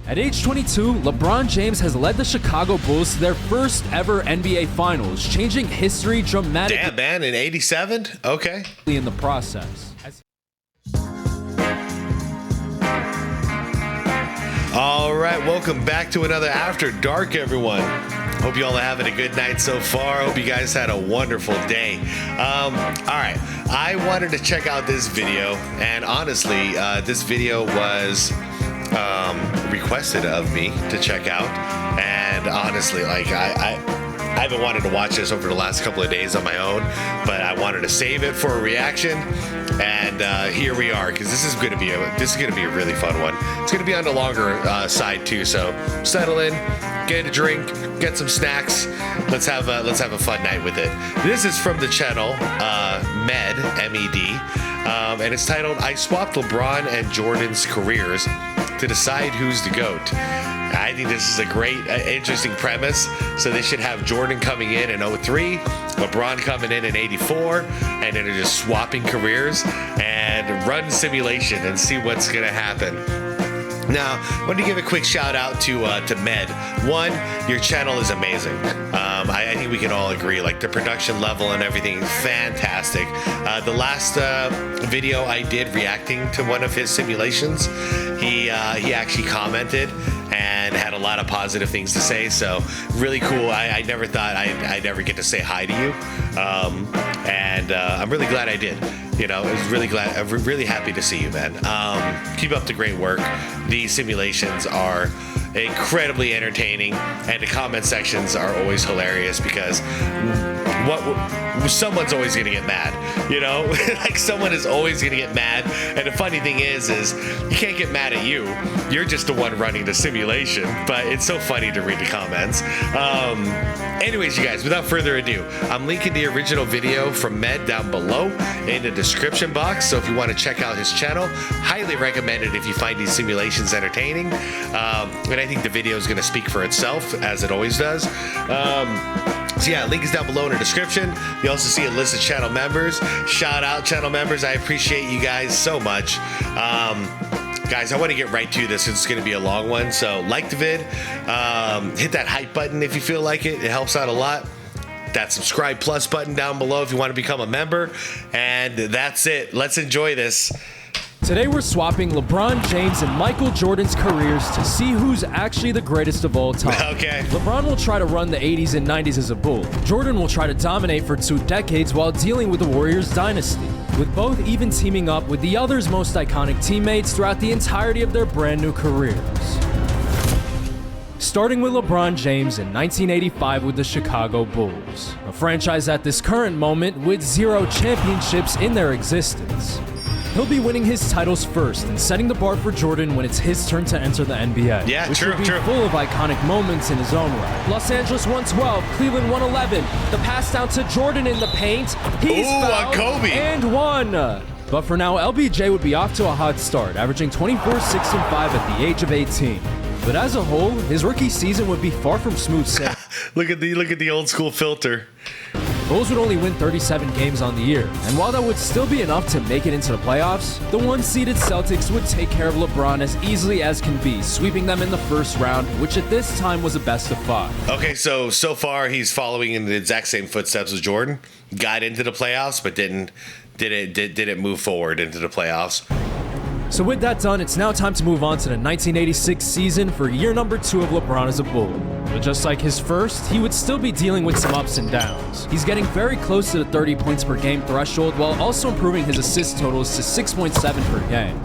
At age 22, LeBron James has led the Chicago Bulls to their first ever NBA Finals, changing history dramatically. Damn, man, in 87? Okay. In the process. All right, welcome back to another After Dark, everyone. Hope you all are having a good night so far. Hope you guys had a wonderful day. All right, I wanted to check out this video, and honestly, this video was requested of me to check out, and honestly, like I haven't wanted to watch this over the last couple of days on my own, but I wanted to save it for a reaction, and here we are, because this is going to be a really fun one. It's going to be on the longer side too, so settle in, get a drink, get some snacks. Let's have a fun night with it. This is from the channel MED, M-E-D, and it's titled "I Swapped LeBron and Jordan's Careers to Decide Who's the GOAT." I think this is a great, interesting premise. So they should have Jordan coming in 03, LeBron coming in 84, and then they're just swapping careers and run simulation and see what's going to happen. Now, I want to give a quick shout out to Med. One, your channel is amazing. I think we can all agree, like the production level and everything, fantastic. The last video I did reacting to one of his simulations, he actually commented and had a lot of positive things to say, so really cool. I never thought I'd ever get to say hi to you, and I'm really glad I did. You know, I was really glad. I'm really happy to see you, man. Keep up the great work. These simulations are incredibly entertaining, and the comment sections are always hilarious because someone's always gonna get mad, you know. Like someone is always gonna get mad, and the funny thing is you can't get mad at you. You're just the one running the simulation. But it's so funny to read the comments. Anyways, you guys, without further ado, I'm linking the original video from Med down below in the description box. So if you want to check out his channel, highly recommend it if you find these simulations entertaining. And I think the video is going to speak for itself, as it always does. So yeah, link is down below in the description. You also see a list of channel members. Shout out channel members. I appreciate you guys so much. Guys, I want to get right to this. It's going to be a long one. So like the vid, hit that hype button if you feel like it. It helps out a lot. That subscribe plus button down below if you want to become a member. And that's it. Let's enjoy this. Today we're swapping LeBron James and Michael Jordan's careers to see who's actually the greatest of all time. Okay. LeBron will try to run the 80s and 90s as a Bull. Jordan will try to dominate for 2 decades while dealing with the Warriors dynasty, with both even teaming up with the other's most iconic teammates throughout the entirety of their brand new careers. Starting with LeBron James in 1985 with the Chicago Bulls, a franchise at this current moment with 0 championships in their existence. He'll be winning his titles first and setting the bar for Jordan when it's his turn to enter the NBA. Yeah, which true, will be true. full of iconic moments in his own right. Los Angeles 112, Cleveland 111. The pass down to Jordan in the paint. He's fouled Kobe. And one. But for now, LBJ would be off to a hot start, averaging 24, 6, and 5 at the age of 18. But as a whole, his rookie season would be far from smooth sailing. Look at the old school filter. Bulls would only win 37 games on the year, and while that would still be enough to make it into the playoffs, the 1-seeded Celtics would take care of LeBron as easily as can be, sweeping them in the first round, which at this time was a best of 5. Okay, so far he's following in the exact same footsteps as Jordan. Got into the playoffs, but didn't move forward into the playoffs. So with that done, it's now time to move on to the 1986 season for year number 2 of LeBron as a Bull. But just like his first, he would still be dealing with some ups and downs. He's getting very close to the 30 points per game threshold while also improving his assist totals to 6.7 per game.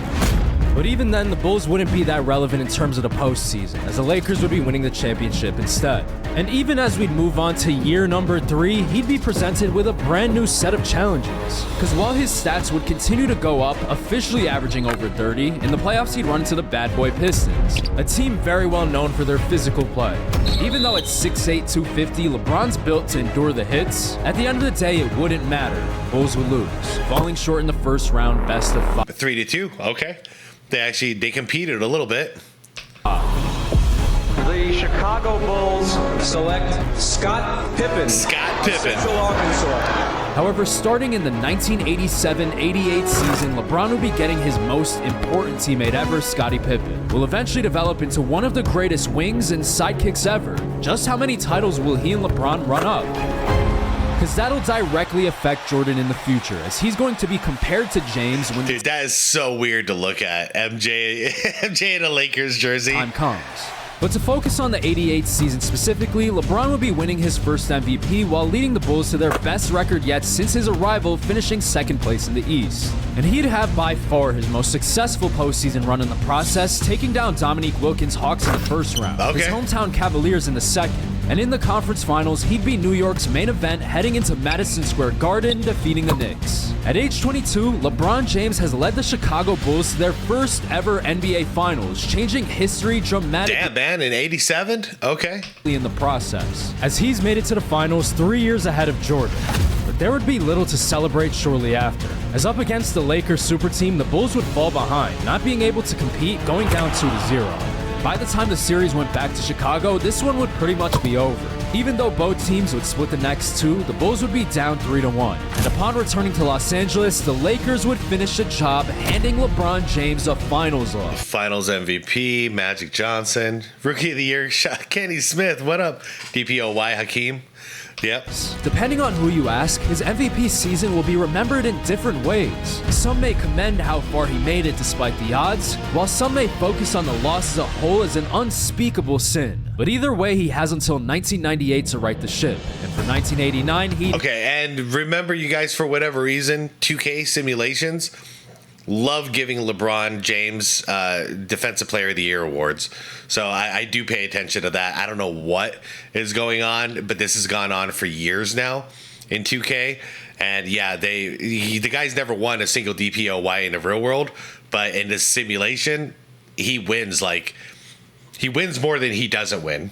But even then, the Bulls wouldn't be that relevant in terms of the postseason, as the Lakers would be winning the championship instead. And even as we'd move on to year number 3, he'd be presented with a brand new set of challenges. Because while his stats would continue to go up, officially averaging over 30, in the playoffs he'd run into the bad boy Pistons, a team very well known for their physical play. Even though at 6'8", 250, LeBron's built to endure the hits, at the end of the day it wouldn't matter. Bulls would lose, falling short in the first round best of 5. 3-2, okay. They competed a little bit. The Chicago Bulls select Scott Pippen. Scott Pippen. Central Arkansas. However, starting in the 1987-88 season, LeBron will be getting his most important teammate ever, Scottie Pippen, will eventually develop into one of the greatest wings and sidekicks ever. Just how many titles will he and LeBron run up? Because that'll directly affect Jordan in the future, as he's going to be compared to James when... Dude, that is so weird to look at. MJ in a Lakers jersey. Time comes. But to focus on the 88 season specifically, LeBron will be winning his first MVP while leading the Bulls to their best record yet since his arrival, finishing second place in the East. And he'd have by far his most successful postseason run in the process, taking down Dominique Wilkins' Hawks in the first round, his hometown Cavaliers in the second, and in the conference finals, he'd be New York's main event heading into Madison Square Garden, defeating the Knicks. At age 22, LeBron James has led the Chicago Bulls to their first ever NBA Finals, changing history dramatically. Damn, man, in 87? Okay. In the process, as he's made it to the finals 3 years ahead of Jordan. But there would be little to celebrate shortly after, as up against the Lakers super team, the Bulls would fall behind, not being able to compete, going down 2-0. By the time the series went back to Chicago, this one would pretty much be over. Even though both teams would split the next two, the Bulls would be down 3-1. And upon returning to Los Angeles, the Lakers would finish the job, handing LeBron James a finals loss. Finals MVP, Magic Johnson, Rookie of the Year, Kenny Smith, what up? DPOY Hakeem. Yep. Depending on who you ask, his MVP season will be remembered in different ways. Some may commend how far he made it despite the odds, while some may focus on the loss as a whole as an unspeakable sin. But either way, he has until 1998 to right the ship. And for 1989, he... Okay, and remember you guys, for whatever reason, 2K simulations love giving LeBron James Defensive Player of the Year awards. So I do pay attention to that. I don't know what is going on, but this has gone on for years now in 2K. And yeah, the guy's never won a single DPOY in the real world, but in this simulation, he wins more than he doesn't win.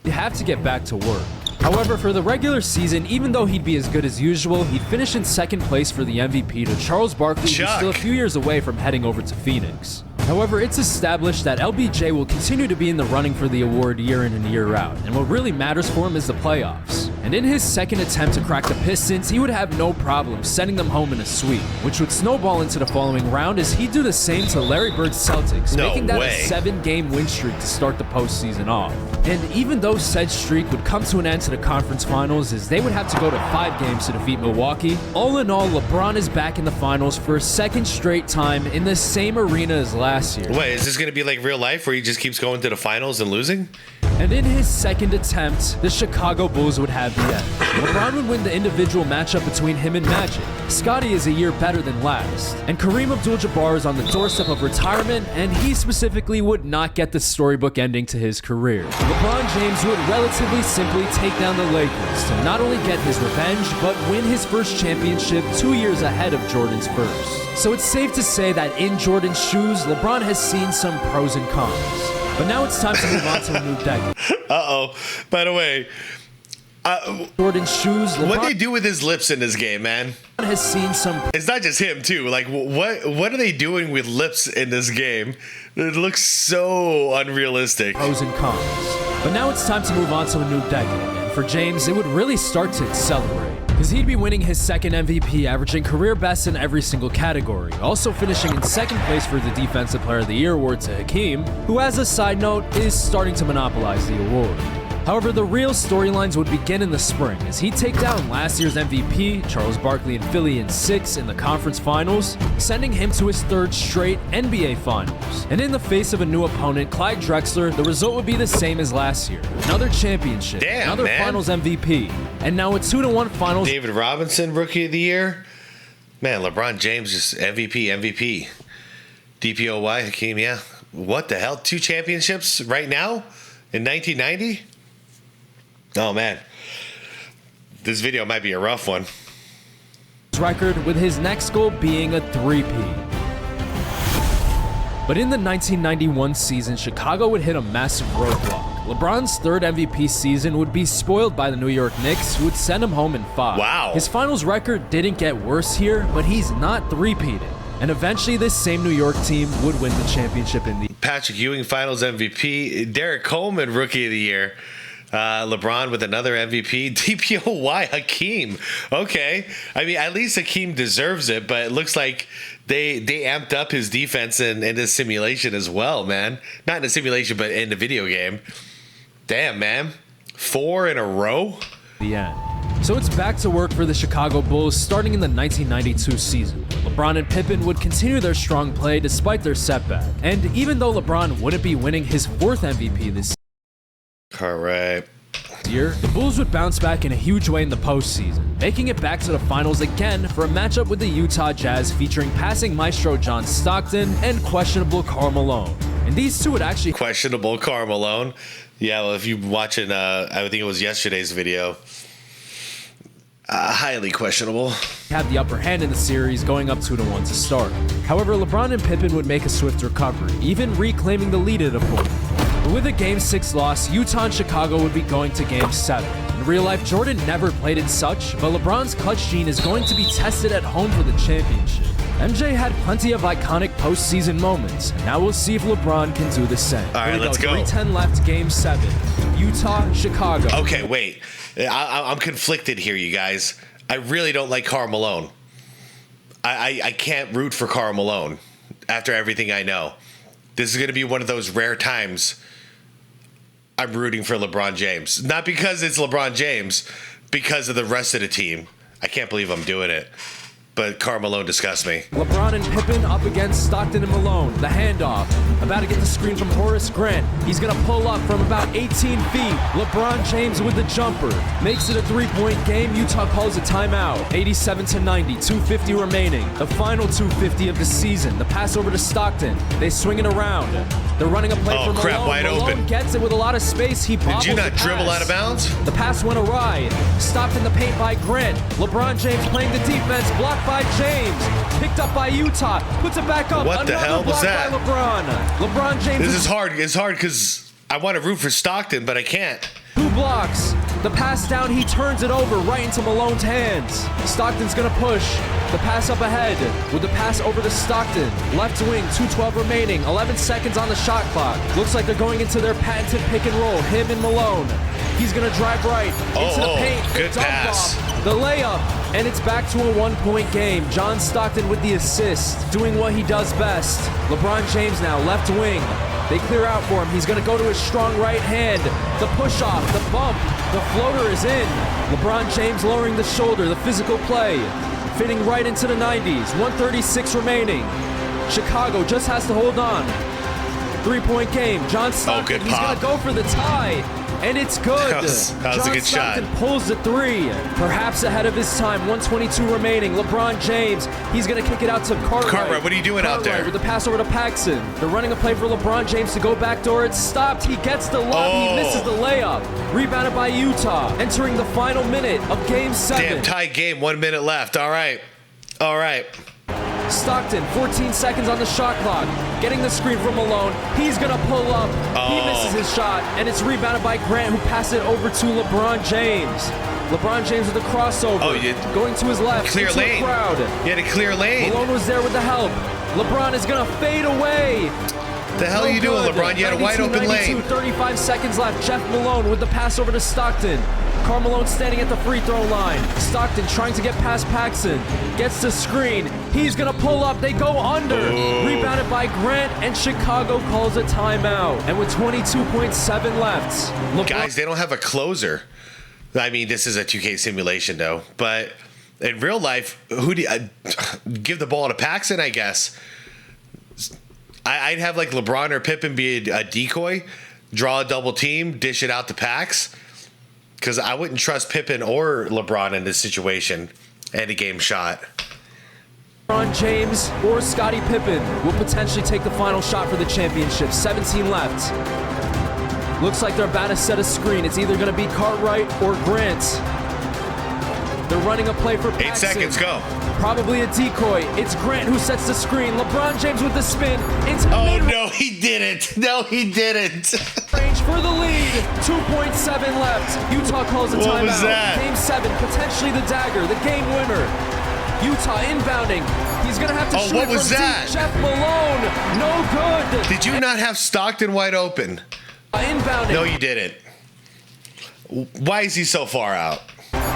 You have to get back to work. However, for the regular season, even though he'd be as good as usual, he'd finish in second place for the MVP to Charles Barkley, who's still a few years away from heading over to Phoenix. However, it's established that LBJ will continue to be in the running for the award year in and year out, and what really matters for him is the playoffs. And in his second attempt to crack the Pistons, he would have no problem sending them home in a sweep, which would snowball into the following round as he'd do the same to Larry Bird's Celtics, making that a 7-game win streak to start the postseason off. And even though said streak would come to an end to the conference finals as they would have to go to 5 games to defeat Milwaukee, all in all, LeBron is back in the finals for a second straight time in the same arena as last year. Wait, is this going to be like real life where he just keeps going to the finals and losing? And in his second attempt, the Chicago Bulls would have the edge. LeBron would win the individual matchup between him and Magic. Scottie is a year better than last. And Kareem Abdul-Jabbar is on the doorstep of retirement, and he specifically would not get the storybook ending to his career. LeBron James would relatively simply take down the Lakers to not only get his revenge, but win his first championship 2 years ahead of Jordan's first. So it's safe to say that in Jordan's shoes, LeBron has seen some pros and cons. But now it's time to move on to a new decade. Uh-oh. By the way, Jordan's shoes. What they do with his lips in this game, man? Has seen some. It's not just him too. Like, what are they doing with lips in this game? It looks so unrealistic. Pros and cons. But now it's time to move on to a new decade. And for James, it would really start to accelerate, because he'd be winning his second MVP, averaging career best in every single category, also finishing in second place for the Defensive Player of the Year award to Hakeem, who, as a side note, is starting to monopolize the award. However, the real storylines would begin in the spring as he'd take down last year's MVP, Charles Barkley in Philly, in 6 in the conference finals, sending him to his 3rd straight NBA finals. And in the face of a new opponent, Clyde Drexler, the result would be the same as last year. Another championship, another finals MVP, and now a 2-1 finals. David Robinson, Rookie of the Year. Man, LeBron James just MVP. DPOY, Hakeem, yeah. What the hell? 2 championships right now in 1990? Oh, man. This video might be a rough one. Record, with his next goal being a 3-peat. But in the 1991 season, Chicago would hit a massive roadblock. LeBron's 3rd MVP season would be spoiled by the New York Knicks, who would send him home in 5. Wow. His finals record didn't get worse here, but he's not 3-peating. And eventually, this same New York team would win the championship in the... Patrick Ewing, Finals MVP. Derek Coleman, Rookie of the Year. LeBron with another MVP. DPOY Hakeem. Okay. I mean, at least Hakeem deserves it, but it looks like they amped up his defense in this simulation as well, man. Not in the simulation, but in the video game. Damn, man. 4 in a row? The end. So it's back to work for the Chicago Bulls starting in the 1992 season. LeBron and Pippen would continue their strong play despite their setback. And even though LeBron wouldn't be winning his 4th MVP this year, the Bulls would bounce back in a huge way in the postseason, making it back to the finals again for a matchup with the Utah Jazz featuring passing maestro John Stockton and questionable Karl Malone. And these two would actually... Questionable Karl Malone? Yeah, well, if you're watching, I think it was yesterday's video... highly questionable. Had the upper hand in the series, going up 2-1 to start. However, LeBron and Pippen would make a swift recovery, even reclaiming the lead at a point. But with a Game 6 loss, Utah and Chicago would be going to Game 7. In real life, Jordan never played in such, but LeBron's clutch gene is going to be tested at home for the championship. MJ had plenty of iconic postseason moments, and now we'll see if LeBron can do the same. All right, let's go. 3:10 left, Game 7. Utah, Chicago. Okay, wait. I'm conflicted here, you guys. I really don't like Karl Malone. I can't root for Karl Malone after everything I know. This is going to be one of those rare times I'm rooting for LeBron James. Not because it's LeBron James, because of the rest of the team. I can't believe I'm doing it. But Karl Malone disgusts me. LeBron and Pippen up against Stockton and Malone. The handoff. About to get the screen from Horace Grant. He's going to pull up from about 18 feet. LeBron James with the jumper. Makes it a 3-point game. Utah calls a timeout. 87-90. 2:50 remaining. The final 2:50 of the season. The pass over to Stockton. They swing it around. They're running a play for Malone. Crap, wide Malone open. Gets it with a lot of space. He bobbles. Did you not the dribble pass. out of bounds? The pass went awry. Stopped in the paint by Grant. LeBron James playing the defense. Blocked by James. Picked up by Utah. Puts it back up. What the hell was that? By LeBron James. This is hard. It's hard because I want to root for Stockton, but I can't. 2 blocks. The pass down, he turns it over right into Malone's hands. Stockton's gonna push. The pass up ahead with the pass over to Stockton. Left wing, 2:12 remaining. 11 seconds on the shot clock. Looks like they're going into their patented pick and roll. Him and Malone. He's gonna drive right into the paint. Good pass. Off, the layup, and it's back to a 1-point game. John Stockton with the assist, doing what he does best. LeBron James now, left wing. They clear out for him. He's going to go to his strong right hand. The push-off, the bump, the floater is in. LeBron James lowering the shoulder, the physical play. Fitting right into the 90s. 1:36 remaining. Chicago just has to hold on. 3-point game. John Stockton, he's going to go for the tie. And it's good. That was a good Stockton shot. Pulls the 3. Perhaps ahead of his time. 1:22 remaining. LeBron James. He's going to kick it out to Cartwright. Cartwright, what are you doing out there? With the pass over to Paxson. They're running a play for LeBron James to go backdoor. It's stopped. He gets the lob. He misses the layup. Rebounded by Utah. Entering the final minute of Game 7. Damn, tight game. 1 minute left. All right. All right. Stockton, 14 seconds on the shot clock. Getting the screen from Malone. He's going to pull up. He misses his shot, and it's rebounded by Grant, who passed it over to LeBron James. LeBron James with the crossover. Going to his left. Clear lane. Crowd. He had a clear lane. Malone was there with the help. LeBron is going to fade away. The hell are you doing, LeBron? You had a wide open lane. 35 seconds left. Jeff Malone with the pass over to Stockton. Karl Malone standing at the free throw line. Stockton trying to get past Paxson. Gets the screen. He's going to pull up. They go under. Rebounded by Grant, and Chicago calls a timeout. And with 22.7 left. Guys, they don't have a closer. I mean, this is a 2K simulation, though. But in real life, who do you give the ball to Paxson, I guess? I'd have like LeBron or Pippen be a decoy, draw a double team, dish it out to Pax. Because I wouldn't trust Pippen or LeBron in this situation. And a game shot. LeBron James or Scottie Pippen will potentially take the final shot for the championship. 17 left. Looks like they're about to set a screen. It's either going to be Cartwright or Grant. They're running a play for Paxson. 8 seconds, go. Probably a decoy. It's Grant who sets the screen. LeBron James with the spin. Into no, he didn't. No, he didn't. Range for the lead. 2.7 left. Utah calls a timeout. What was that? Game 7, potentially the dagger, the game winner. Utah inbounding. He's going to have to shoot what was from that? deep. Jeff Malone. No good. Did you not have Stockton wide open? Inbounding. No, you didn't. Why is he so far out?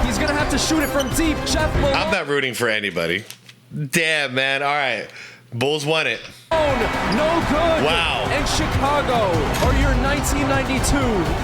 He's gonna have to shoot it from deep. Jeff Malone. I'm not rooting for anybody. Damn, man. All right. Bulls won it. No good. Wow. And Chicago are your 1992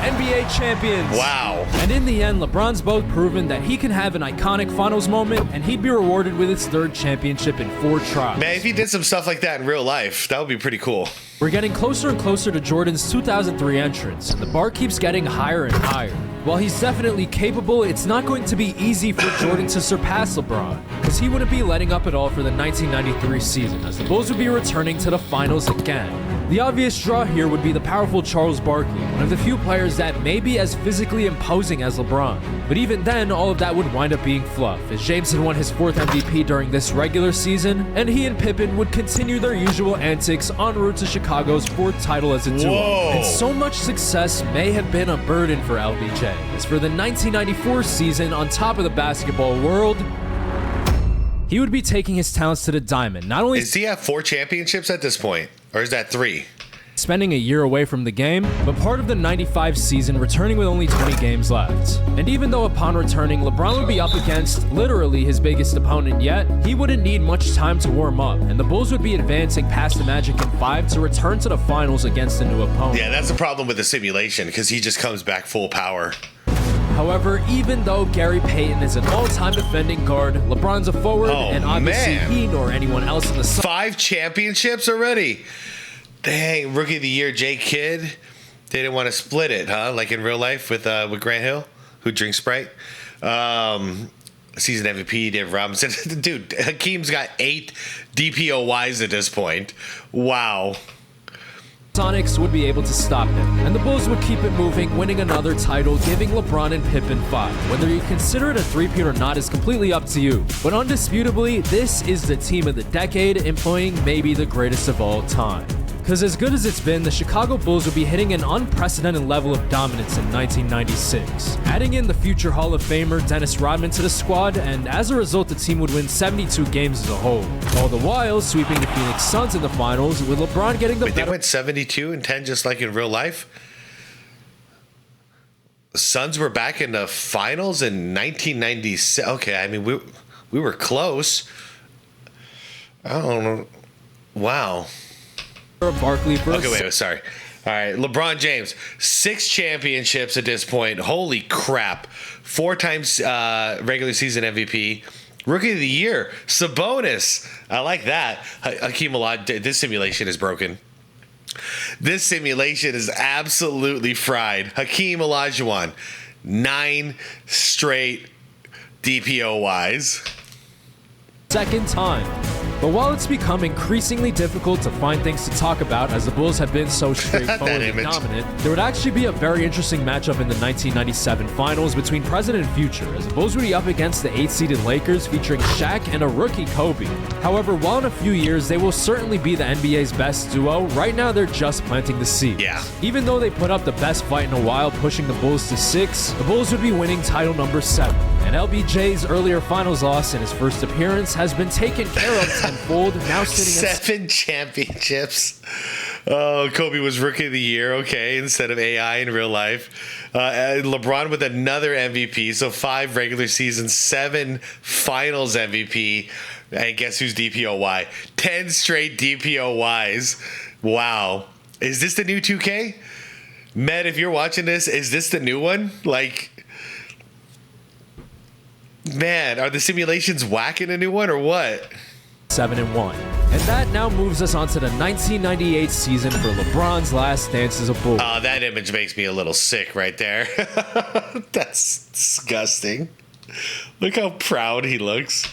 NBA champions. Wow. And in the end, LeBron's both proven that he can have an iconic finals moment, and he'd be rewarded with his third championship in 4 tries. Man, if he did some stuff like that in real life, that would be pretty cool. We're getting closer and closer to Jordan's 2003 entrance, and the bar keeps getting higher and higher. While he's definitely capable, it's not going to be easy for Jordan to surpass LeBron, because he wouldn't be letting up at all for the 1993 season, as the Bulls would be returning to the finals again. The obvious draw here would be the powerful Charles Barkley, one of the few players that may be as physically imposing as LeBron. But even then, all of that would wind up being fluff, as James had won his 4th MVP during this regular season, and he and Pippen would continue their usual antics en route to Chicago's 4th title as a duo. Whoa. And so much success may have been a burden for LBJ, as for the 1994 season, on top of the basketball world, he would be taking his talents to the diamond. Not only Does he have 4 championships at this point? Or is that 3? spending a year away from the game, but part of the 95 season returning with only 20 games left. And even though upon returning, LeBron would be up against literally his biggest opponent yet, he wouldn't need much time to warm up, and the Bulls would be advancing past the Magic in 5 to return to the finals against a new opponent. Yeah, that's the problem with the simulation, because he just comes back full power. However, even though Gary Payton is an all-time defending guard, LeBron's a forward, and obviously he nor anyone else in the 5 championships already. Dang, Rookie of the Year, Jay Kidd. They didn't want to split it, huh? Like in real life with Grant Hill, who drinks Sprite. Season MVP, David Robinson. Dude, Hakeem's got 8 DPOYs at this point. Wow. Sonics would be able to stop him, and the Bulls would keep it moving, winning another title, giving LeBron and Pippen 5. Whether you consider it a three-peat or not is completely up to you, but undisputably, this is the team of the decade, employing maybe the greatest of all time. Because as good as it's been, the Chicago Bulls would be hitting an unprecedented level of dominance in 1996, adding in the future Hall of Famer Dennis Rodman to the squad, and as a result, the team would win 72 games as a whole, all the while sweeping the Phoenix Suns in the finals, with LeBron getting the Wait, they went 72 and 10 just like in real life? The Suns were back in the finals in 1996. Okay, I mean, we were close. I don't know. Wow. Barkley first. Okay, wait, sorry. All right, LeBron James, 6 championships at this point. Holy crap. 4 times regular season MVP. Rookie of the Year, Sabonis. I like that. Hakeem Olajuwon, this simulation is broken. This simulation is absolutely fried. Hakeem Olajuwon, 9 straight DPOYs. Second time. But while it's become increasingly difficult to find things to talk about as the Bulls have been so straightforward and dominant, there would actually be a very interesting matchup in the 1997 finals between present and future, as the Bulls would be up against the 8-seeded Lakers featuring Shaq and a rookie Kobe. However, while in a few years they will certainly be the NBA's best duo, right now they're just planting the seeds. Yeah. Even though they put up the best fight in a while, pushing the Bulls to 6, the Bulls would be winning title number 7. And LBJ's earlier finals loss in his first appearance has been taken care of tenfold, now sitting at 7 championships. Oh, Kobe was Rookie of the Year, okay, instead of AI in real life. And LeBron with another MVP, so 5 regular seasons, 7 finals MVP. And guess who's DPOY? 10 straight DPOYs. Wow. Is this the new 2K? Med, if you're watching this, is this the new one? Like... Man, are the simulations whacking a new one or what? 7-1. And that now moves us on to the 1998 season for LeBron's last dance as a Bull. Oh, that image makes me a little sick right there. That's disgusting. Look how proud he looks.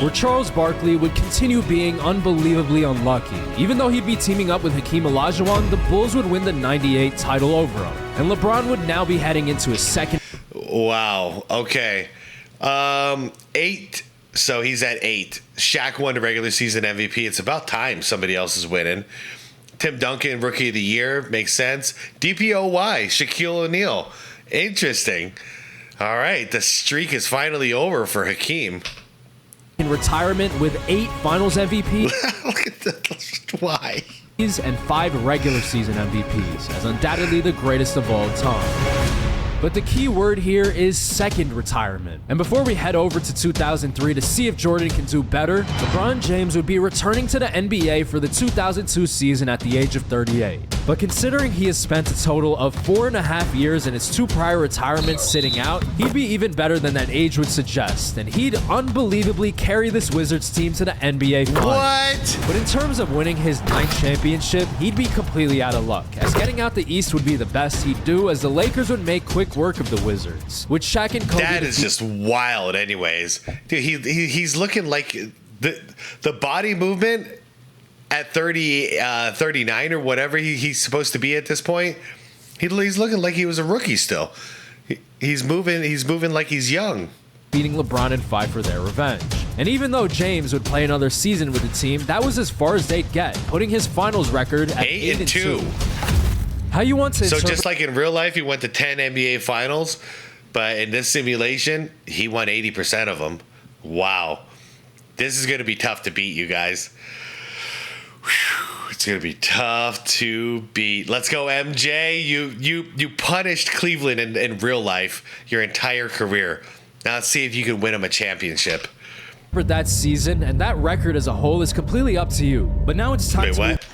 Where Charles Barkley would continue being unbelievably unlucky. Even though he'd be teaming up with Hakeem Olajuwon, the Bulls would win the 98 title over him. And LeBron would now be heading into his second... Wow, okay. 8. So he's at 8. Shaq won the regular season MVP. It's about time somebody else is winning. Tim Duncan, Rookie of the Year. Makes sense. DPOY, Shaquille O'Neal. Interesting. All right. The streak is finally over for Hakeem. In retirement with 8 finals MVPs. Look at that. Why? And 5 regular season MVPs, as undoubtedly the greatest of all time. But the key word here is second retirement. And before we head over to 2003 to see if Jordan can do better, LeBron James would be returning to the NBA for the 2002 season at the age of 38. But considering he has spent a total of 4.5 years in his 2 prior retirements sitting out, he'd be even better than that age would suggest, and he'd unbelievably carry this Wizards team to the NBA Finals. What? But in terms of winning his 9th championship, he'd be completely out of luck, as getting out the East would be the best he'd do, as the Lakers would make quick work of the Wizards. With Shaq and Kobe... That is just wild anyways. Dude, he's looking like the body movement at 39 or whatever he's supposed to be at this point. He's looking like he was a rookie still. He's moving like he's young. Beating LeBron and 5 for their revenge. And even though James would play another season with the team, that was as far as they'd get, putting his finals record at 8-2. How you want to... So just like in real life, he went to 10 NBA finals, but in this simulation, he won 80% of them. Wow. This is going to be tough to beat, you guys. Whew. It's going to be tough to beat. Let's go, MJ. You punished Cleveland in real life your entire career. Now let's see if you can win him a championship. For that season, and that record as a whole is completely up to you. But now it's time Wait, to... what?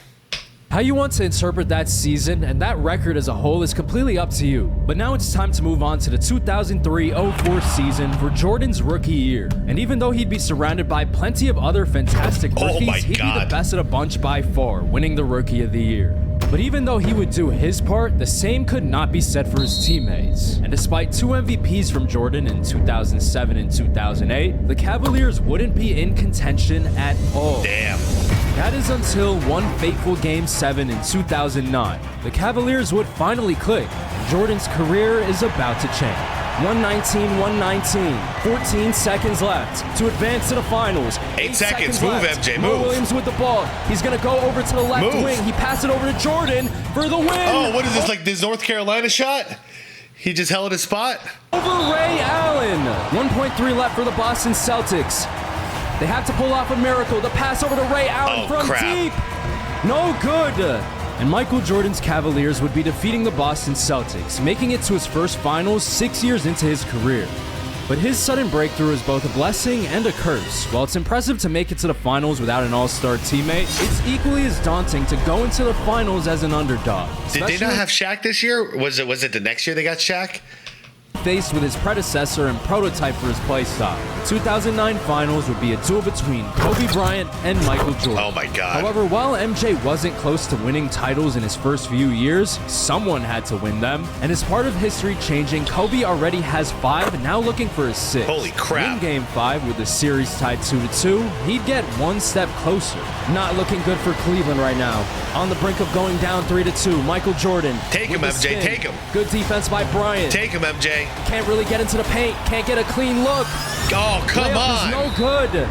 How you want to interpret that season and that record as a whole is completely up to you. But now it's time to move on to the 2003-04 season for Jordan's rookie year. And even though he'd be surrounded by plenty of other fantastic rookies, he'd be the best of the bunch by far, winning the Rookie of the Year. But even though he would do his part, the same could not be said for his teammates. And despite 2 MVPs from Jordan in 2007 and 2008, the Cavaliers wouldn't be in contention at all. Damn. That is until one fateful Game 7 in 2009. The Cavaliers would finally click, and Jordan's career is about to change. 119-119, 14 seconds left to advance to the finals. 8 seconds, move left. MJ, Mo move. Williams with the ball. He's gonna go over to the left wing. He passed it over to Jordan for the win. Oh, what is this, like this North Carolina shot? He just held his spot? Over Ray Allen. 1.3 left for the Boston Celtics. They have to pull off a miracle. The pass over to Ray Allen from deep. No good. And Michael Jordan's Cavaliers would be defeating the Boston Celtics, making it to his first finals 6 years into his career. But his sudden breakthrough is both a blessing and a curse. While it's impressive to make it to the finals without an all-star teammate, it's equally as daunting to go into the finals as an underdog. Did they not have Shaq this year? Was it the next year they got Shaq? Faced with his predecessor and prototype for his play style. The 2009 finals would be a duel between Kobe Bryant and Michael Jordan. Oh my God. However, while MJ wasn't close to winning titles in his first few years, someone had to win them. And as part of history changing, Kobe already has 5, now looking for his 6. Holy crap. In Game 5, with the series tied 2-2, he'd get one step closer. Not looking good for Cleveland right now. On the brink of going down 3-2, Michael Jordan. Take him, MJ, take him. Good defense by Bryant. Take him, MJ. Can't really get into the paint. Can't get a clean look. Oh, come Layup on. is no good.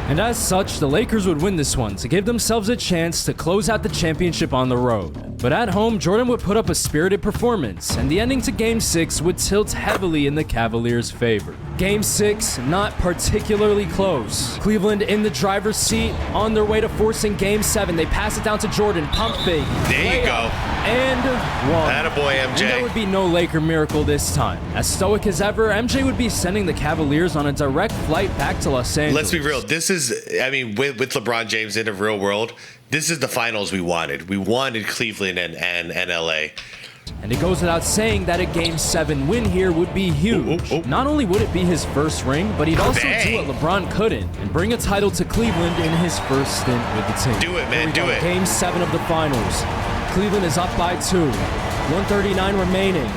And as such, the Lakers would win this one to give themselves a chance to close out the championship on the road. But at home, Jordan would put up a spirited performance, and the ending to Game 6 would tilt heavily in the Cavaliers' favor. Game 6, not particularly close. Cleveland in the driver's seat, on their way to forcing Game 7. They pass it down to Jordan, pump fake. There you go. And one. Attaboy, MJ. And there would be no Laker miracle this time. As stoic as ever, MJ would be sending the Cavaliers on a direct flight back to Los Angeles. Let's be real. This is, I mean, with LeBron James in the real world, this is the finals we wanted. We wanted Cleveland and LA. And it goes without saying that a Game 7 win here would be huge. Not only would it be his first ring, but he'd also do what LeBron couldn't and bring a title to Cleveland in his first stint with the team. Do it, man, do it. Game 7 of the finals. Cleveland is up by 2. 1:39 remaining.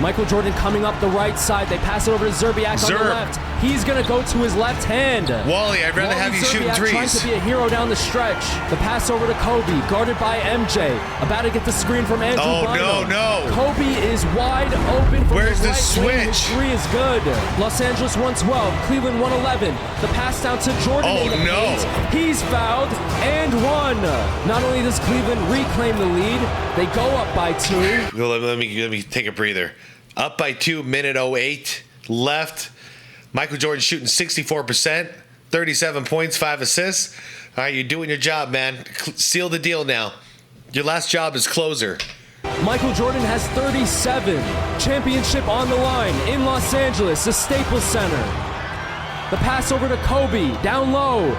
Michael Jordan coming up the right side. They pass it over to XZAVIER-DAA-GOD on the left. He's going to go to his left hand. Wally, I'd rather have you shooting threes. Trying to be a hero down the stretch. The pass over to Kobe, guarded by MJ. About to get the screen from Andrew Bynum. No. Kobe is wide open from Where's the right switch? Wing. His 3 is good. Los Angeles 112, Cleveland 111. The pass down to Jordan in the paint. He's fouled and 1. Not only does Cleveland reclaim the lead, they go up by 2. Let me take a breather. Up by 2, minute 08 left. Michael Jordan shooting 64%, 37 points, 5 assists. All right, you're doing your job, man. Seal the deal now. Your last job is closer. Michael Jordan has 37. Championship on the line in Los Angeles, the Staples Center. The pass over to Kobe, down low.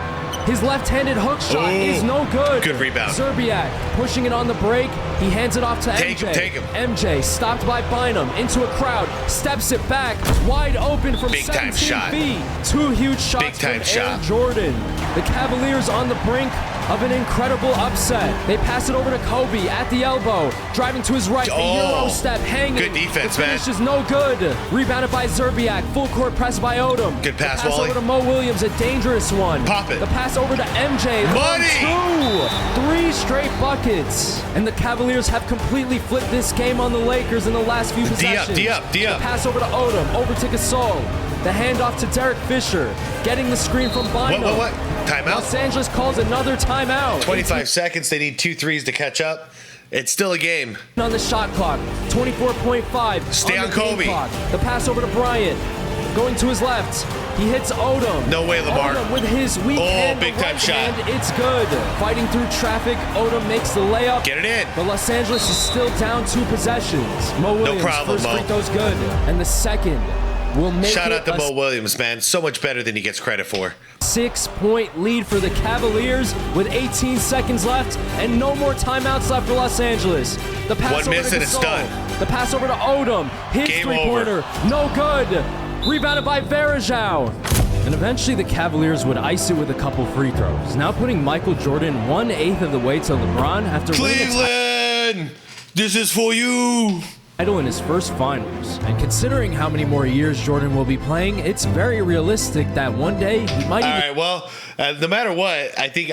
His left-handed hook shot is no good. Good rebound. SxADk pushing it on the break. He hands it off to MJ. Take him. MJ stopped by Bynum into a crowd. Steps it back. Wide open from Big 17 time shot. feet. 2 huge shots Big time from shot. Air Jordan. The Cavaliers on the brink of an incredible upset. They pass it over to Kobe at the elbow. Driving to his right. The Euro step hanging. Good defense, the finish is no good. Rebounded by SxADk. Full court press by Odom. Good pass, the pass Wally. over to Mo Williams. A dangerous one. Pop it. The pass over to MJ. Money! 3 straight buckets. And the Cavaliers have completely flipped this game on the Lakers in the last few possessions. D up. The pass over to Odom. Over to Gasol. The handoff to Derek Fisher. Getting the screen from Bynum. What? Timeout? Los Angeles calls another timeout. 25 seconds. They need 2 threes to catch up. It's still a game. On the shot clock. 24.5. Stay on the Kobe. game clock. The pass over to Bryant. Going to his left. He hits Odom. No way, Lamar. Odom with his weak hand. Big time shot. Hand, it's good. Fighting through traffic. Odom makes the layup. Get it in. But Los Angeles is still down 2 possessions. Mo Williams, problem, first Mo. free throw's good. And the second will make Shout it out to a Mo Williams, man. So much better than he gets credit for. 6-point lead for the Cavaliers with 18 seconds left and no more timeouts left for Los Angeles. The pass One over miss to and it's Gasol. done. The pass over to Odom. His Game three-pointer, no good. Rebounded by Varejao. And eventually the Cavaliers would ice it with a couple free throws, now putting Michael Jordan 1/8 of the way to LeBron after winning a Cleveland, this is for you. title in his first finals. And considering how many more years Jordan will be playing, it's very realistic that one day he might All even right, well, no matter what, I think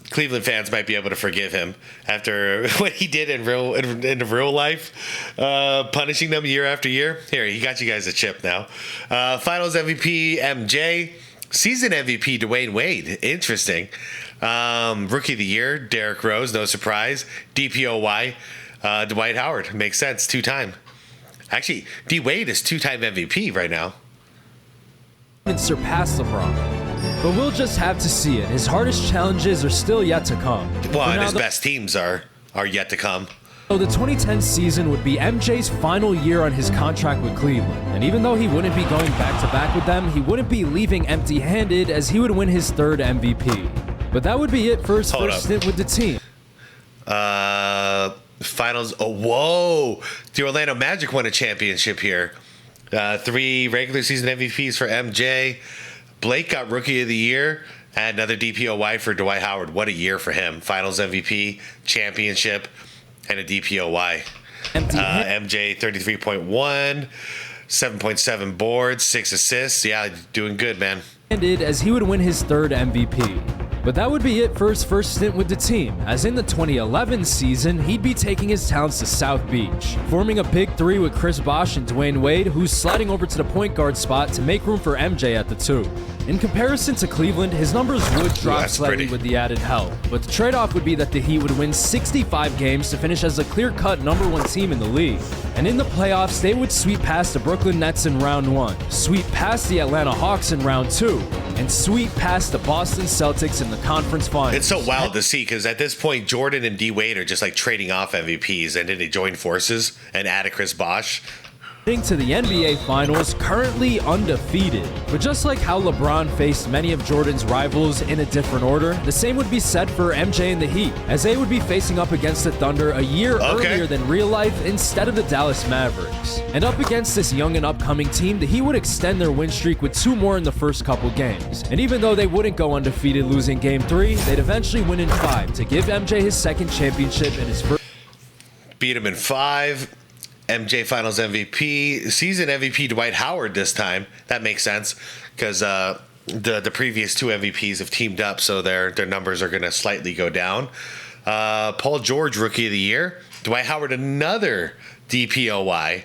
Cleveland fans might be able to forgive him after what he did in real life, punishing them year after year. Here, he got you guys a chip now. Finals MVP MJ, season MVP Dwayne Wade. Interesting. Rookie of the year Derrick Rose, no surprise. DPOY Dwight Howard, makes sense. 2-time. Actually, D Wade is 2-time MVP right now. surpass LeBron. But we'll just have to see it. His hardest challenges are still yet to come. Well, For and now, his best teams are yet to come. So the 2010 season would be MJ's final year on his contract with Cleveland. And even though he wouldn't be going back-to-back with them, he wouldn't be leaving empty-handed as he would win his 3rd MVP. But that would be it for his first stint with the team. Finals. Oh, whoa. The Orlando Magic won a championship here. 3 regular season MVPs for MJ. Blake got Rookie of the Year. And another DPOY for Dwight Howard. What a year for him. Finals MVP, championship, and a DPOY. MJ 33.1, 7.7 boards, 6 assists. Yeah, doing good, man. As he would win his 3rd MVP. But that would be it for his first stint with the team, as in the 2011 season, he'd be taking his talents to South Beach, forming a big 3 with Chris Bosh and Dwayne Wade, who's sliding over to the point guard spot to make room for MJ at the 2. In comparison to Cleveland, his numbers would drop slightly with the added help, but the trade-off would be that the Heat would win 65 games to finish as a clear-cut #1 team in the league. And in the playoffs, they would sweep past the Brooklyn Nets in round 1, sweep past the Atlanta Hawks in round 2, and sweep past the Boston Celtics in the conference finals. It's so wild to see because at this point, Jordan and D Wade are just like trading off MVPs, and then they join forces and add a Chris Bosh. To the NBA Finals, currently undefeated. But just like how LeBron faced many of Jordan's rivals in a different order, the same would be said for MJ and the Heat, as they would be facing up against the Thunder a year earlier than real life instead of the Dallas Mavericks. And up against this young and upcoming team, the Heat would extend their win streak with 2 more in the first couple games. And even though they wouldn't go undefeated losing Game 3, they'd eventually win in 5 to give MJ his 2nd championship in his first. Beat him in 5. MJ Finals MVP, season MVP Dwight Howard this time. That makes sense because the previous 2 MVPs have teamed up, so their numbers are going to slightly go down. Paul George Rookie of the Year. Dwight Howard another DPOY.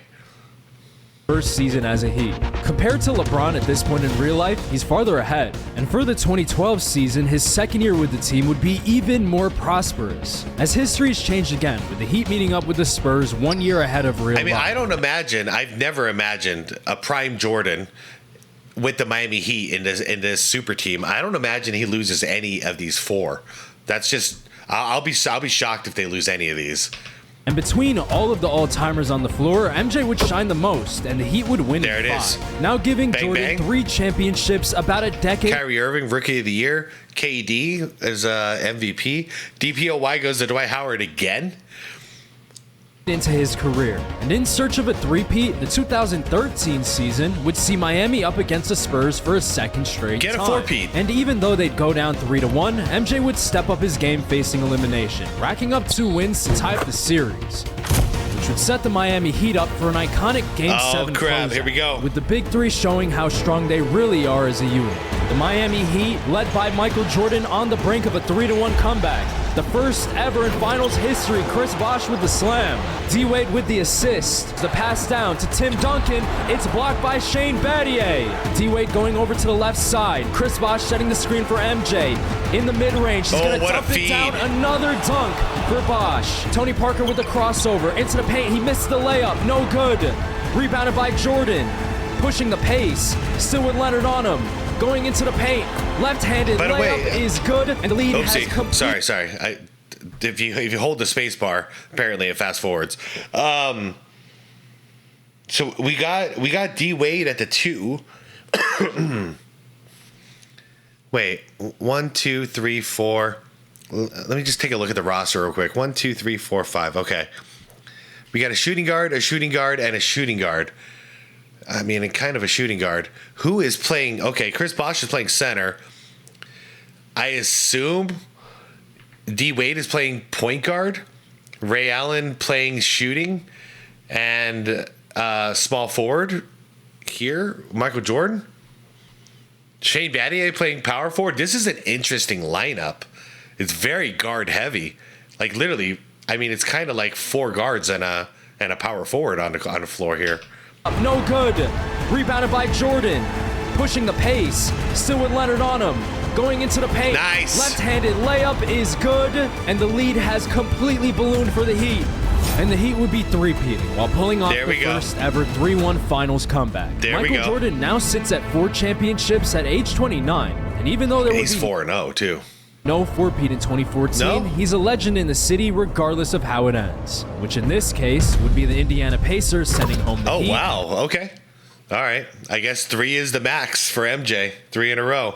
First season as a Heat. Compared to LeBron at this point in real life, he's farther ahead. And for the 2012 season, his 2nd year with the team would be even more prosperous, as history's changed again, with the Heat meeting up with the Spurs 1 year ahead of real life. I've never imagined a prime Jordan with the Miami Heat in this super team. I don't imagine he loses any of these 4. That's just, I'll be shocked if they lose any of these. And between all of the all-timers on the floor, MJ would shine the most, and the Heat would win there in it 5. is. Now giving Bang, Jordan bang. 3 championships, about a decade. Kyrie Irving, Rookie of the Year. KD is MVP. DPOY goes to Dwight Howard again. Into his career. And in search of a three-peat, the 2013 season would see Miami up against the Spurs for a second straight Get a time. four-peat. And even though they'd go down 3-1, MJ would step up his game facing elimination, racking up 2 wins to tie up the series, which would set the Miami Heat up for an iconic Game 7 crap, closeout, here we go. with the Big Three showing how strong they really are as a unit. The Miami Heat, led by Michael Jordan, on the brink of a 3-1 comeback. The first ever in finals history, Chris Bosh with the slam. D-Wade with the assist. The pass down to Tim Duncan. It's blocked by Shane Battier. D-Wade going over to the left side. Chris Bosh setting the screen for MJ. In the mid-range, he's going to dump it down. Another dunk for Bosh. Tony Parker with the crossover. Into the paint, he missed the layup. No good. Rebounded by Jordan. Pushing the pace. Still with Leonard on him. Going into the paint, left-handed layup is good, and the lead has complete. Sorry. If you hold the space bar, apparently it fast forwards. So we got D Wade at the 2. Wait, 1, 2, 3, 4. Let me just take a look at the roster real quick. 1, 2, 3, 4, 5. Okay, we got a shooting guard, and a shooting guard. I mean, and kind of a shooting guard. Who is playing? Okay, Chris Bosh is playing center. I assume D Wade is playing point guard. Ray Allen playing shooting, and small forward here. Michael Jordan. Shane Battier playing power forward. This is an interesting lineup. It's very guard heavy. Like literally, I mean, it's kind of like 4 guards and a power forward on the floor here. No good. Rebounded by Jordan. Pushing the pace. Still with Leonard on him. Going into the paint. Nice. Left-handed layup is good. And the lead has completely ballooned for the Heat. And the Heat would be three-peating while pulling off the first ever 3-1 finals comeback. Michael Jordan now sits at 4 championships at age 29. And even though he's 4-0 too. No four-peat in 2014, he's a legend in the city regardless of how it ends, which in this case would be the Indiana Pacers sending home the Heat. Oh, wow. Okay. All right. I guess 3 is the max for MJ. 3 in a row.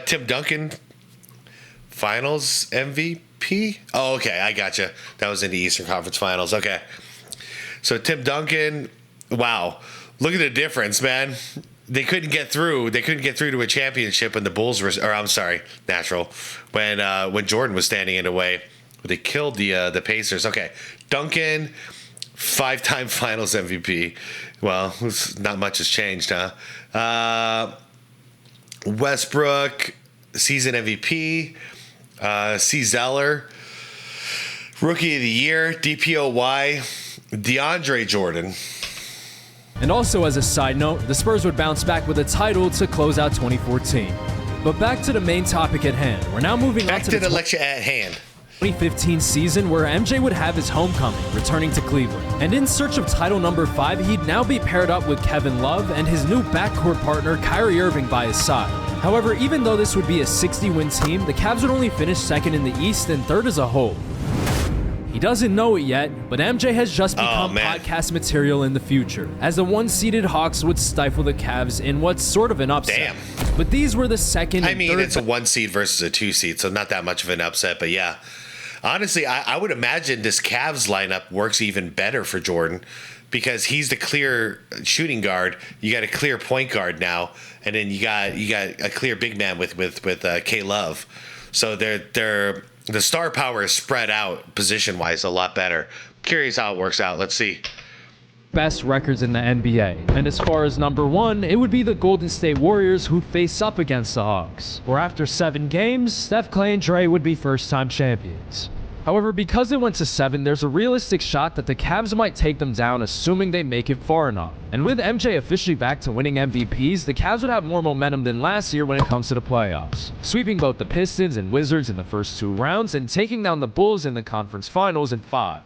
Tim Duncan, finals MVP? Oh, okay. I gotcha. That was in the Eastern Conference Finals. Okay. So Tim Duncan, wow. Look at the difference, man. They couldn't get through. They couldn't get through to a championship when the Bulls were, or I'm sorry, natural. When Jordan was standing in the way, they killed the Pacers. Okay, Duncan, 5-time Finals MVP. Well, not much has changed, huh? Westbrook, season MVP. C. Zeller, Rookie of the Year. DPOY, DeAndre Jordan. And also as a side note, the Spurs would bounce back with a title to close out 2014. But back to the main topic at hand. We're now moving on to the lecture at hand. 2015 season where MJ would have his homecoming, returning to Cleveland. And in search of title number 5, he'd now be paired up with Kevin Love and his new backcourt partner Kyrie Irving by his side. However, even though this would be a 60-win team, the Cavs would only finish 2nd in the East and 3rd as a whole. He doesn't know it yet, but MJ has just become podcast material in the future, as the 1-seeded Hawks would stifle the Cavs in what's sort of an upset. Damn. But these were the 2nd and 3rd. It's a 1 seed versus a 2 seed, so not that much of an upset, but yeah. Honestly, I would imagine this Cavs lineup works even better for Jordan because he's the clear shooting guard. You got a clear point guard now, and then you got a clear big man with K Love. So the star power is spread out position-wise a lot better. Curious how it works out. Let's see. Best records in the NBA. And as far as number 1, it would be the Golden State Warriors who face up against the Hawks, where after 7 games, Steph, Clay, and Dre would be first-time champions. However, because it went to 7, there's a realistic shot that the Cavs might take them down, assuming they make it far enough. And with MJ officially back to winning MVPs, the Cavs would have more momentum than last year when it comes to the playoffs, sweeping both the Pistons and Wizards in the first 2 rounds and taking down the Bulls in the conference finals in 5.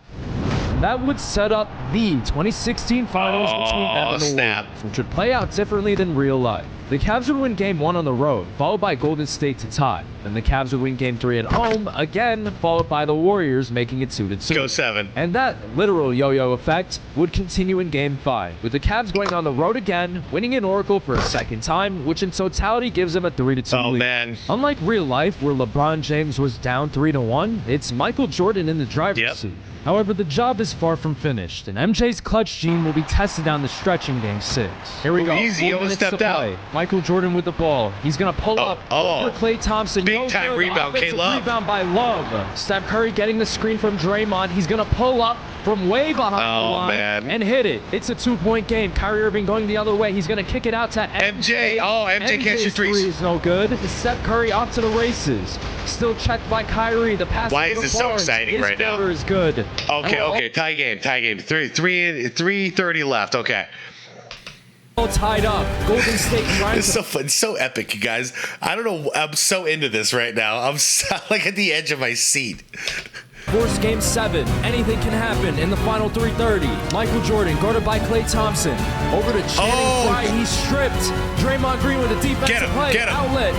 and that would set up the 2016 finals between Evan and Warriors, which would play out differently than real life. The Cavs would win Game 1 on the road, followed by Golden State to tie. Then the Cavs would win Game 3 at home, again, followed by the Warriors, making it 2-2. Go 7. And that literal yo-yo effect would continue in Game 5, with the Cavs going on the road again, winning in Oracle for a second time, which in totality gives them a 3-2 lead. Oh, man. Unlike real life, where LeBron James was down 3-1, it's Michael Jordan in the driver's seat. However, the job is far from finished, and MJ's clutch gene will be tested down the stretch in Game 6. Here we go. Easy, almost stepped out. Michael Jordan with the ball. He's going to pull up for Klay Thompson. Big time rebound, K-Love. Rebound by Love. Steph Curry getting the screen from Draymond. He's going to pull up from way behind the line and hit it. It's a 2-point game. Kyrie Irving going the other way. He's going to kick it out to MJ. Oh, MJ can't shoot threes. Three is no good. Steph Curry off to the races. Still checked by Kyrie. The pass. Why is this so exciting right now? His is good. Okay. Tie game. 3:30 left. Okay. All tied up. Golden State trying It's so fun. It's so epic, you guys. I don't know. I'm so into this right now. I'm so, like at the edge of my seat. Force Game 7. Anything can happen in the final 3:30. Michael Jordan guarded by Klay Thompson. Over to Channing Frye. He's stripped. Draymond Green with a defensive play. Outlet.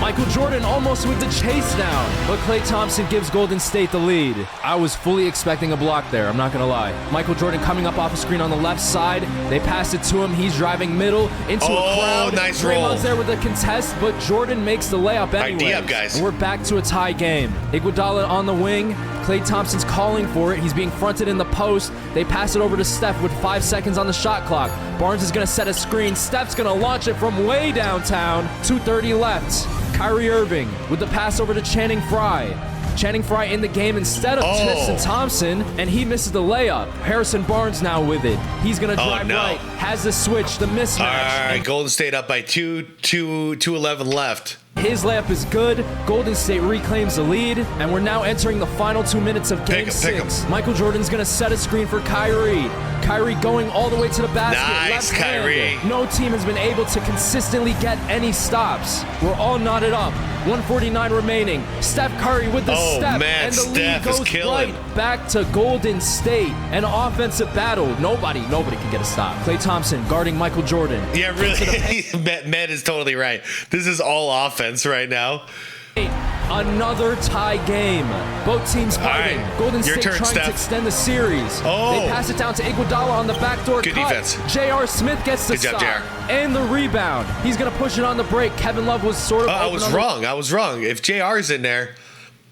Michael Jordan almost with the chase down, but Klay Thompson gives Golden State the lead. I was fully expecting a block there, I'm not gonna lie. Michael Jordan coming up off a screen on the left side. They pass it to him. He's driving middle into a crowd. Nice roll. Draymond's there with a contest, but Jordan makes the layup anyway. ID up, guys. We're back to a tie game. Iguodala on the wing. Klay Thompson's calling for it. He's being fronted in the post. They pass it over to Steph with 5 seconds on the shot clock. Barnes is going to set a screen. Steph's going to launch it from way downtown. 2:30 left. Kyrie Irving with the pass over to Channing Frye. Channing Frye in the game instead of Tristan Thompson, and he misses the layup. Harrison Barnes now with it. He's going to drive right. Has the switch, the mismatch. All right, Golden State up by 2:11 left. His layup is good. Golden State reclaims the lead, and we're now entering the final 2 minutes of Game 6. Michael Jordan's going to set a screen for Kyrie. Kyrie going all the way to the basket. Nice, Kyrie. No team has been able to consistently get any stops. We're all knotted up. 1:49 remaining. Steph Curry with the step, man, and the Steph lead is goes killing. right back to Golden State. An offensive battle. Nobody can get a stop. Klay Thompson guarding Michael Jordan. Yeah, really. Med is totally right. This is all offense right now. Another tie game. Both teams fighting. Right. Golden Your State turn, trying Steph. to extend the series. They pass it down to Iguodala on the backdoor Good cut. defense. J.R. Smith gets the Good job, stop. JR. And the rebound. He's going to push it on the break. Kevin Love was sort of I was wrong. If JR's in there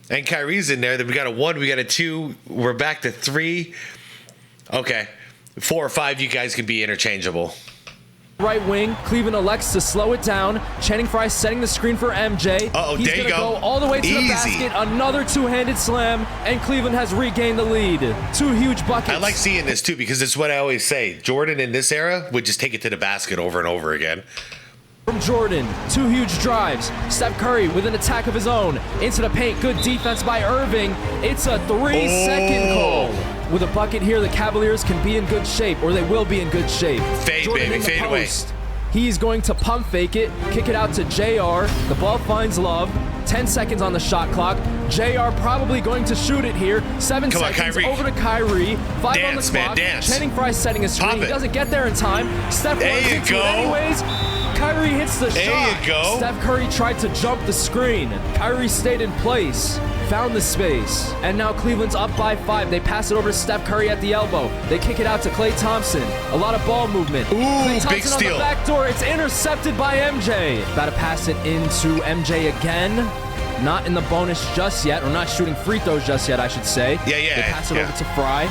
and Kyrie's in there, then we got a 1, we got a 2. We're back to 3. Okay. 4 or 5, you guys can be interchangeable. Right wing, Cleveland elects to slow it down. Channing Frye setting the screen for MJ. He's there you gonna go. All the way to the basket. Another two-handed slam, and Cleveland has regained the lead. 2 huge buckets. I like seeing this too because it's what I always say. Jordan in this era would just take it to the basket over and over again. From Jordan, 2 huge drives. Steph Curry with an attack of his own. Into the paint, good defense by Irving. It's a 3-second call. With a bucket here, the Cavaliers can be in good shape, or they will be in good shape. Fade, Jordan baby, in the fade away. post. He's going to pump fake it, kick it out to JR. The ball finds Love. 10 seconds on the shot clock. JR probably going to shoot it here. 7 seconds over to Kyrie. 5 on the clock. Channing Frye setting a screen. He doesn't get there in time. Steph runs into it anyways. Kyrie hits the shot. There you go. Steph Curry tried to jump the screen. Kyrie stayed in place. Found the space. And now Cleveland's up by 5. They pass it over to Steph Curry at the elbow. They kick it out to Klay Thompson. A lot of ball movement. Klay Thompson big steal. on the back door. It's intercepted by MJ. About to pass it into MJ again. Not in the bonus just yet, or not shooting free throws just yet, I should say. They pass it over to Frye.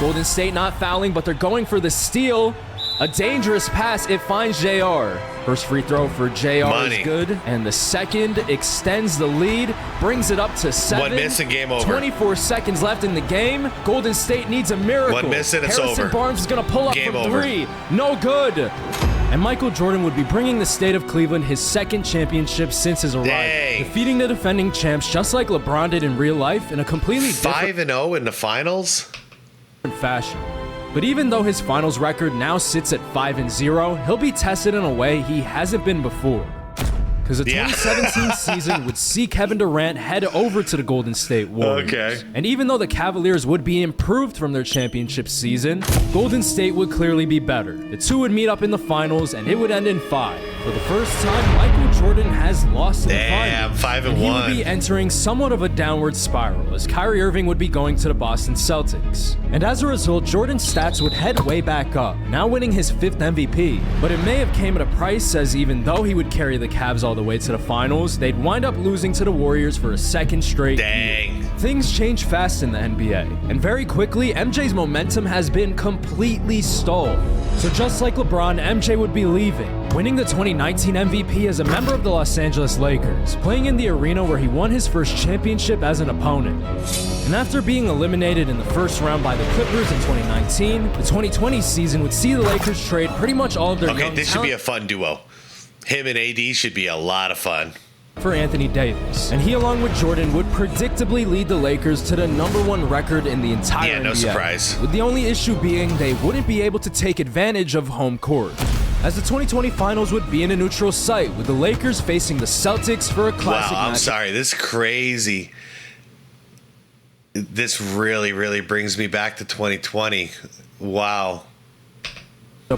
Golden State not fouling, but they're going for the steal. A dangerous pass. It finds JR. First free throw for JR is good. And the second extends the lead, brings it up to 7. 1 miss and game over. 24 seconds left in the game. Golden State needs a miracle. 1 miss and it's over. Harrison Barnes is going to pull up Game from over. 3. No good. And Michael Jordan would be bringing the state of Cleveland his 2nd championship since his arrival. Defeating the defending champs just like LeBron did in real life in a completely different 5-0 in the finals fashion. But even though his finals record now sits at 5-0, he'll be tested in a way he hasn't been before. because the 2017 season would see Kevin Durant head over to the Golden State Warriors. Okay. And even though the Cavaliers would be improved from their championship season, Golden State would clearly be better. The two would meet up in the finals, and it would end in 5. For the first time, Michael Jordan has lost in the finals. 5-1. He would be entering somewhat of a downward spiral, as Kyrie Irving would be going to the Boston Celtics. And as a result, Jordan's stats would head way back up, now winning his 5th MVP. But it may have came at a price, as even though he would carry the Cavs all the way to the finals, they'd wind up losing to the Warriors for a 2nd straight year. Things change fast in the NBA, and very quickly, MJ's momentum has been completely stalled. So just like LeBron, MJ would be leaving, winning the 2019 MVP as a member of the Los Angeles Lakers, playing in the arena where he won his first championship as an opponent. And after being eliminated in the first round by the Clippers in 2019, the 2020 season would see the Lakers trade pretty much all of their young this should talent be a fun duo. Him and AD should be a lot of fun. For Anthony Davis, and he along with Jordan would predictably lead the Lakers to the #1 record in the entire NBA. No surprise. With the only issue being they wouldn't be able to take advantage of home court, as the 2020 finals would be in a neutral site, with the Lakers facing the Celtics for a classic Wow, I'm matchup. sorry, this is crazy. This really brings me back to 2020. Wow.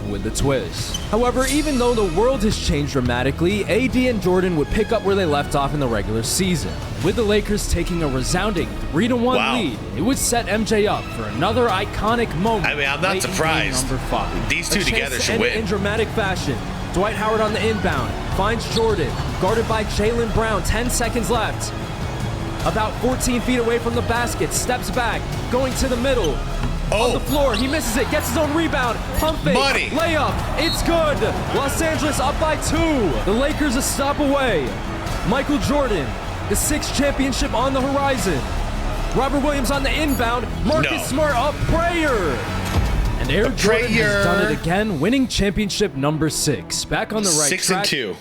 With the twist. However, even though the world has changed dramatically, AD and Jordan would pick up where they left off in the regular season. With the Lakers taking a resounding 3-1 lead, it would set MJ up for another iconic moment. I mean, I'm not surprised. Number 5. These two together should end win. In dramatic fashion, Dwight Howard on the inbound finds Jordan, guarded by Jaylen Brown, 10 seconds left. About 14 feet away from the basket, steps back, going to the middle. On the floor, he misses it, gets his own rebound, pump fake, layup, it's good! Los Angeles up by 2. The Lakers a stop away. Michael Jordan, the 6th championship on the horizon. Robert Williams on the inbound, Marcus Smart up, prayer! And Air Jordan has done it again, winning championship number 6. Back on the right 6 track. and 2.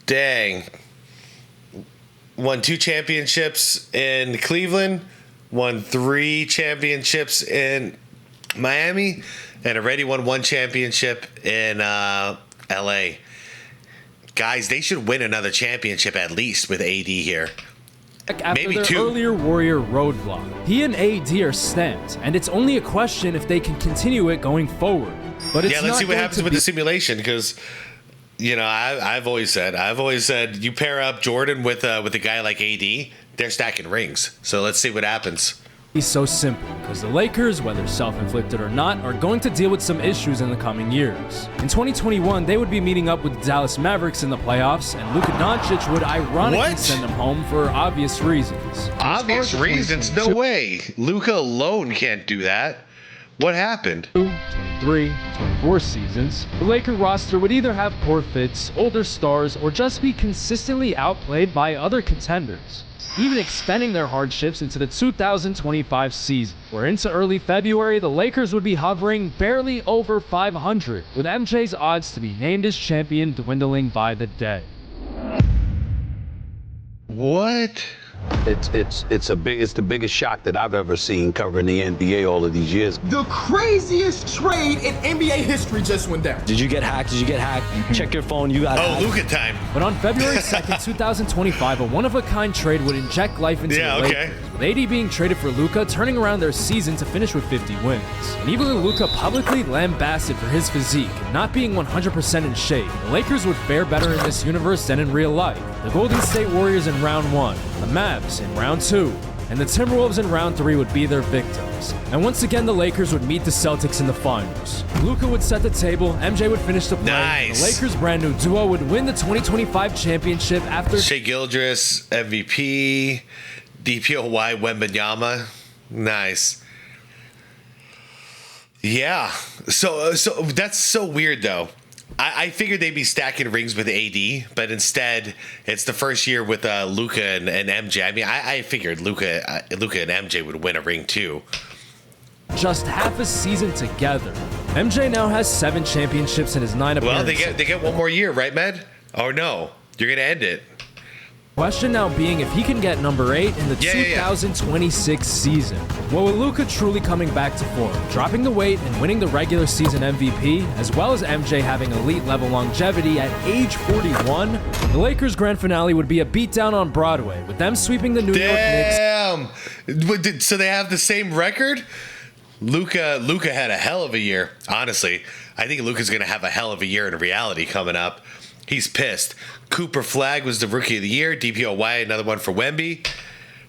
Dang. Won 2 championships in Cleveland. Won 3 championships in Miami, and already won 1 championship in LA. Guys, they should win another championship at least with AD here. After Maybe their 2. earlier Warrior roadblock, he and AD are stamped, and it's only a question if they can continue it going forward. But it's let's see what happens with the simulation, because you know I've always said you pair up Jordan with a guy like AD. They're stacking rings. So let's see what happens. He's so simple, because the Lakers, whether self-inflicted or not, are going to deal with some issues in the coming years. In 2021, they would be meeting up with the Dallas Mavericks in the playoffs, and Luka Doncic would ironically send them home for obvious reasons. Obvious reasons? No way. Luka alone can't do that. What happened? 2, 3, 24 seasons, the Laker roster would either have poor fits, older stars, or just be consistently outplayed by other contenders, even extending their hardships into the 2025 season, where into early February, the Lakers would be hovering barely over 500, with MJ's odds to be named as champion dwindling by the day. What? It's the biggest shock that I've ever seen covering the NBA all of these years. The craziest trade in NBA history just went down. Did you get hacked? Check your phone, you got hacked. Luka time. But on February 2nd, 2025, a one-of-a-kind trade would inject life into the Lakers, with AD being traded for Luka, turning around their season to finish with 50 wins. And even though Luka publicly lambasted for his physique and not being 100% in shape, the Lakers would fare better in this universe than in real life. The Golden State Warriors in round 1, the Mavs in round 2, and the Timberwolves in round 3 would be their victims. And once again, the Lakers would meet the Celtics in the finals. Luka would set the table, MJ would finish the play, and the Lakers' brand new duo would win the 2025 championship after Shai Gilgeous, MVP, DPOY Wembanyama. Nice. Yeah. So that's so weird though. I figured they'd be stacking rings with AD, but instead it's the first year with Luka and MJ. I mean, I figured Luka and MJ would win a ring too. Just half a season together. MJ now has 7 championships in his 9 appearances. Well, they get one more year, right, Med? Oh no, you're gonna end it. Question now being if he can get number 8 in the 2026 season. Well, with Luka truly coming back to form, dropping the weight and winning the regular season MVP, as well as MJ having elite level longevity at age 41, the Lakers grand finale would be a beatdown on Broadway, with them sweeping the New York Knicks. Damn! So they have the same record? Luka had a hell of a year, honestly. I think Luka's going to have a hell of a year in reality coming up. He's pissed. Cooper Flagg was the Rookie of the Year. DPOY, another one for Wemby.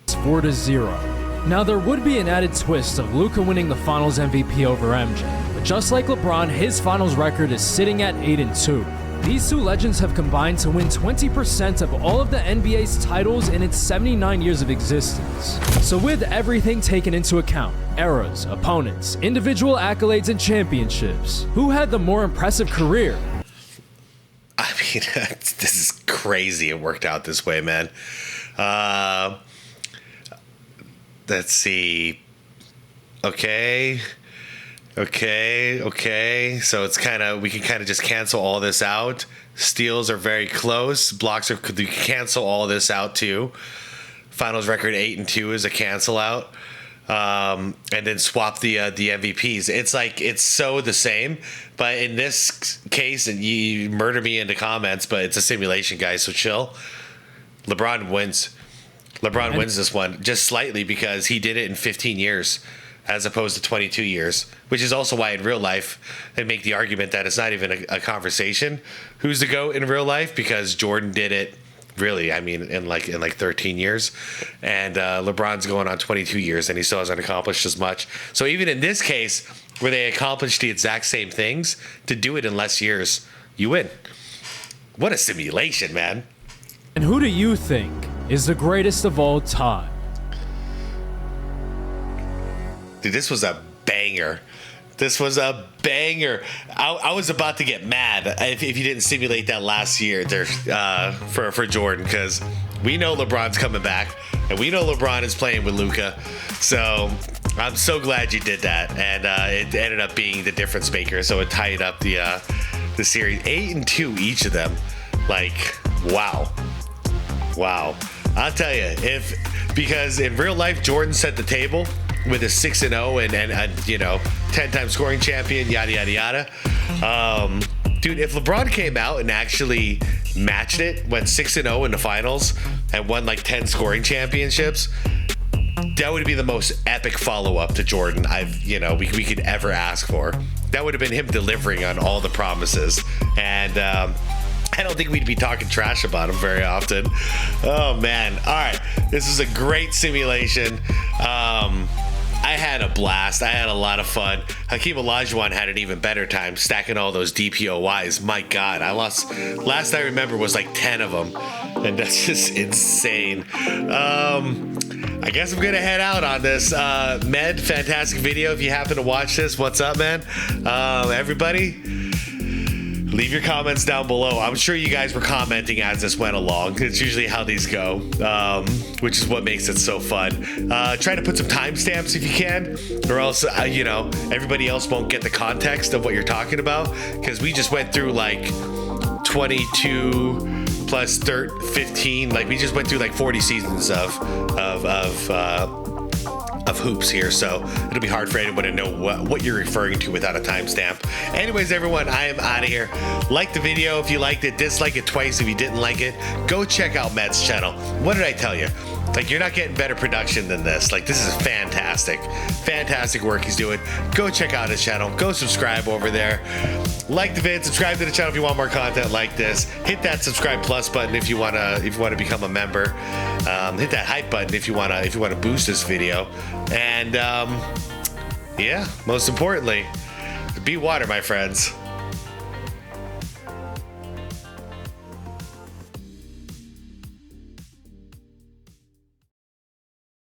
4-0. Now, there would be an added twist of Luka winning the Finals MVP over MJ. But just like LeBron, his Finals record is sitting at 8-2. These two legends have combined to win 20% of all of the NBA's titles in its 79 years of existence. So with everything taken into account, eras, opponents, individual accolades, and championships, who had the more impressive career? I mean, this is crazy it worked out this way, man. Let's see. Okay. So it's we can kind of just cancel all this out. Steals are very close. Blocks you can cancel all this out too. Finals record 8-2 is a cancel out. And then swap the MVPs. It's so the same, but in this case, and you murder me into comments, but it's a simulation, guys. So chill. LeBron wins. LeBron wins this one just slightly because he did it in 15 years as opposed to 22 years, which is also why in real life they make the argument that it's not even a conversation who's the GOAT in real life, because Jordan did it. Really, I mean, in like 13 years, and LeBron's going on 22 years, and he still hasn't accomplished as much. So even in this case, where they accomplished the exact same things, to do it in less years, you win. What a simulation, man! And who do you think is the greatest of all time? Dude, this was a banger. This was a banger. I was about to get mad if you didn't simulate that last year there for Jordan, because we know LeBron's coming back, and we know LeBron is playing with Luka. So I'm so glad you did that, and it ended up being the difference maker. So it tied up the series 8-2 each of them. Like, wow. I'll tell you, because in real life Jordan set the table with a 6-0 and 10-time scoring champion, yada yada yada. Dude, if LeBron came out and actually matched it, went 6-0 in the finals and won like 10 scoring championships, that would be the most epic follow-up to Jordan we could ever ask for. That would have been him delivering on all the promises, and I don't think we'd be talking trash about him very often. Oh man. All right, this is a great simulation. I had a blast. I had a lot of fun. Hakeem Olajuwon had an even better time stacking all those DPOYs. My God, last I remember was like 10 of them, and that's just insane. I guess I'm gonna head out on this. Med, fantastic video. If you happen to watch this, what's up, man? Everybody, leave your comments down below. I'm sure you guys were commenting as this went along. It's usually how these go, which is what makes it so fun. Try to put some timestamps if you can, or else, everybody else won't get the context of what you're talking about, because we just went through like 22 plus 15. Like, we just went through like 40 seasons of hoops here, so it'll be hard for anyone to know what you're referring to without a timestamp. Anyways, everyone, I am out of here. Like the video if you liked it, dislike it twice if you didn't like it. Go check out Med's channel. What did I tell you? Like, you're not getting better production than this. Like, this is fantastic work he's doing. Go check out his channel. Go subscribe over there. Like the vid, subscribe to the channel if you want more content like this. Hit that subscribe plus button if you want to become a member. Hit that hype button if you want to boost this video. And yeah, most importantly, be water, my friends.